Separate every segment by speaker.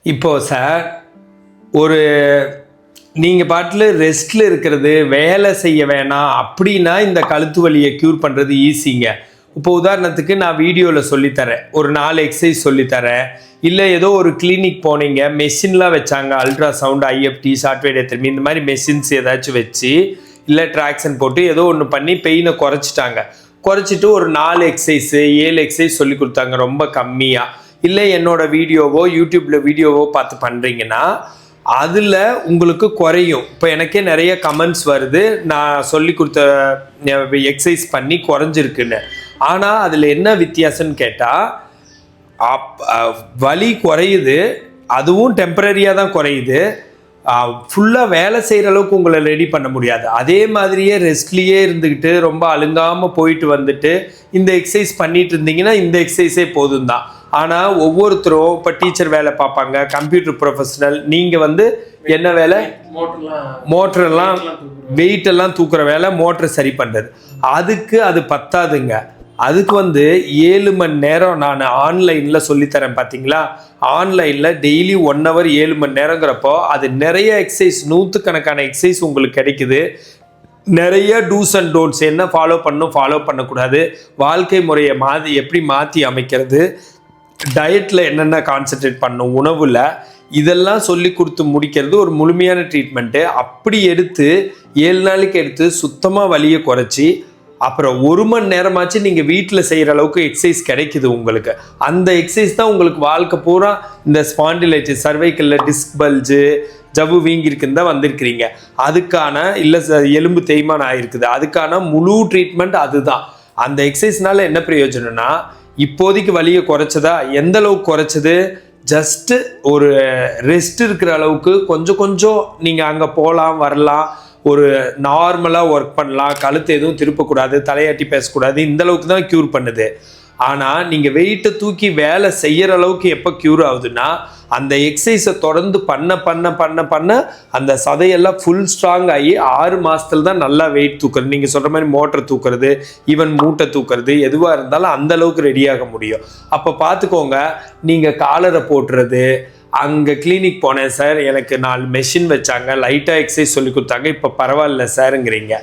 Speaker 1: இப்போ சார் ஒரு நீங்கள் பாட்டில் ரெஸ்ட்டில் இருக்கிறது வேலை செய்ய வேணாம் அப்படின்னா இந்த கழுத்து வலியை க்யூர் பண்ணுறது ஈஸிங்க. இப்போ உதாரணத்துக்கு நான் வீடியோவில் சொல்லித்தரேன், ஒரு 4 எக்ஸசைஸ் சொல்லித்தரேன். இல்லை ஏதோ ஒரு கிளினிக் போனீங்க, மெஷின்லாம் வச்சாங்க, அல்ட்ராசவுண்ட், ஐஎஃப்டி, சாஃப்ட்வேர் திரும்பி இந்த மாதிரி மெஷின்ஸ் ஏதாச்சும் வச்சு இல்லை ட்ராக்ஷன் போட்டு ஏதோ ஒன்று பண்ணி பெயினை குறைச்சிட்டு ஒரு 4 எக்ஸசைஸு 7 எக்ஸசைஸ் சொல்லி கொடுத்தாங்க ரொம்ப கம்மியாக. இல்லை என்னோட வீடியோவோ யூடியூப்பில் வீடியோவோ பார்த்து பண்ணுறீங்கன்னா அதில் உங்களுக்கு குறையும். இப்போ எனக்கே நிறைய கமெண்ட்ஸ் வருது, நான் சொல்லி கொடுத்த எக்ஸசைஸ் பண்ணி குறைஞ்சிருக்குன்னு. ஆனால் அதில் என்ன வித்தியாசம்னு கேட்டால், வலி குறையுது, அதுவும் டெம்பரரியாக தான் குறையுது. ஃபுல்லாக வேலை செய்கிற அளவுக்கு உங்களை ரெடி பண்ண முடியாது. அதே மாதிரியே ரெஸ்ட்லேயே இருந்துக்கிட்டு ரொம்ப அழுங்காமல் போயிட்டு வந்துட்டு இந்த எக்ஸசைஸ் பண்ணிட்டு இருந்தீங்கன்னா இந்த எக்ஸசைஸே போதும் தான். ஆனால் ஒவ்வொருத்தரும் இப்போ டீச்சர் வேலை பார்ப்பாங்க, கம்ப்யூட்டர் ப்ரொஃபஷனல், நீங்கள் என்ன வேலை, மோட்டரெல்லாம் வெயிட்டெல்லாம் தூக்குற வேலை, மோட்டரை சரி பண்ணுறது, அதுக்கு அது பத்தாதுங்க. அதுக்கு 7 மணி நேரம் நான் ஆன்லைனில் சொல்லித்தரேன் பார்த்தீங்களா. ஆன்லைனில் டெய்லி 1 hour 7 மணி நேரங்கிறப்போ அது நிறைய எக்ஸசைஸ், 100கணக்கான எக்ஸசைஸ் உங்களுக்கு கிடைக்குது. நிறைய டூஸ் அண்ட் டோன்ட்ஸ், என்ன ஃபாலோ பண்ணணும் ஃபாலோ பண்ணக்கூடாது, வாழ்க்கை முறையை எப்படி மாற்றி அமைக்கிறது, டயட்டில் என்னென்ன கான்சென்ட்ரேட் பண்ணணும், உணவில், இதெல்லாம் சொல்லி கொடுத்து முடிக்கிறது ஒரு முழுமையான ட்ரீட்மெண்ட்டு. அப்படி எடுத்து 7 நாளைக்கு எடுத்து சுத்தமாக வலியை குறைச்சி அப்புறம் 1 மணி நேரமாச்சு நீங்கள் வீட்டில் செய்கிற அளவுக்கு எக்ஸசைஸ் கிடைக்குது உங்களுக்கு. அந்த எக்ஸசைஸ் தான் உங்களுக்கு வாழ்க்கை பூரா இந்த ஸ்பாண்டிலைட்டிஸ், சர்வைக்கலில் டிஸ்க் பல்ஜு, ஜவ்வு வீங்கியிருக்குன்னு தான் வந்திருக்கிறீங்க. அதுக்கான இல்லை எலும்பு தேய்மானம் ஆகிருக்குது, அதுக்கான முழு ட்ரீட்மெண்ட் அதுதான். அந்த எக்ஸசைஸ்னால என்ன பிரயோஜனம்னா, இப்போதைக்கு வலியை குறைச்சதா, எந்த அளவுக்கு குறைச்சது, ஜஸ்ட்டு ஒரு ரெஸ்ட் இருக்கிற அளவுக்கு கொஞ்சம் நீங்கள் அங்கே போகலாம் வரலாம், ஒரு நார்மலாக ஒர்க் பண்ணலாம், கழுத்து எதுவும் திருப்பக்கூடாது, தலையாட்டி பேசக்கூடாது, இந்த அளவுக்கு தான் க்யூர் பண்ணுது. ஆனால் நீங்கள் வெயிட்டை தூக்கி வேலை செய்கிற அளவுக்கு எப்போ க்யூர் ஆகுதுன்னா, அந்த எக்ஸசைஸை தொடர்ந்து பண்ண அந்த சதையெல்லாம் ஃபுல் ஸ்ட்ராங் ஆகி 6 மாதத்துல தான் நல்லா வெயிட் தூக்குறது. நீங்கள் சொல்கிற மாதிரி மோட்டர் தூக்குறது, ஈவன் மூட்டை தூக்குறது, எதுவாக இருந்தாலும் அந்த அளவுக்கு ரெடியாக முடியும். அப்போ பார்த்துக்கோங்க, நீங்கள் காலரை போட்டுறது, அங்கே கிளினிக் போனேன் சார், எனக்கு 4 மெஷின் வச்சாங்க, லைட்டாக எக்ஸசைஸ் சொல்லி கொடுத்தாங்க, இப்போ பரவாயில்ல சாருங்கிறீங்க.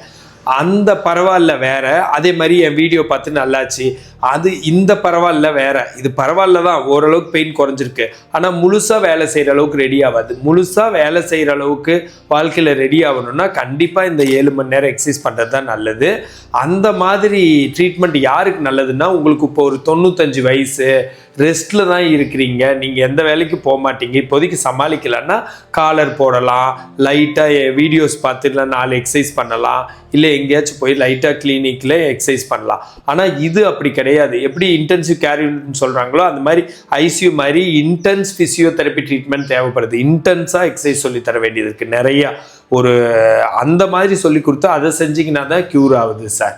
Speaker 1: அந்த பரவாயில்ல வேற, அதே மாதிரி என் வீடியோ பார்த்து நல்லாச்சு, அது இந்த பரவாயில்ல வேற. இது பரவாயில்ல தான், ஓரளவுக்கு பெயின் குறைஞ்சிருக்கு, ஆனால் முழுசாக வேலை செய்கிற அளவுக்கு ரெடி ஆகாது. முழுசாக வேலை செய்கிற அளவுக்கு வாழ்க்கையில் ரெடி ஆகணும்னா கண்டிப்பாக இந்த 7 மணி நேரம் எக்ஸசைஸ் பண்ணுறது தான் நல்லது. அந்த மாதிரி ட்ரீட்மெண்ட் யாருக்கு நல்லதுன்னா, உங்களுக்கு இப்போ ஒரு 95 வயசு, ரெஸ்ட்டில் தான் இருக்கிறீங்க, நீங்கள் எந்த வேலைக்கு போக மாட்டீங்க, இப்போதைக்கு சமாளிக்கலன்னா காலர் போடலாம், லைட்டாக வீடியோஸ் பார்த்துட்டு 4 எக்ஸசைஸ் பண்ணலாம், இல்லை எங்கேயாச்சும் போய் லைட்டாக கிளினிக்கில் எக்ஸசைஸ் பண்ணலாம். ஆனால் இது அப்படி கிடையாது. எப்படி இன்டென்சிவ் கேர் யூனிட்னு சொல்கிறாங்களோ அந்த மாதிரி ஐசியூ மாதிரி இன்டென்ஸ் ஃபிசியோதெரப்பி ட்ரீட்மெண்ட் தேவைப்படுது. இன்டென்ஸாக எக்ஸசைஸ் சொல்லி தர வேண்டியது இருக்குது நிறையா. அந்த மாதிரி சொல்லி கொடுத்து அதை செஞ்சிங்கன்னா தான் க்யூர் ஆகுது சார்.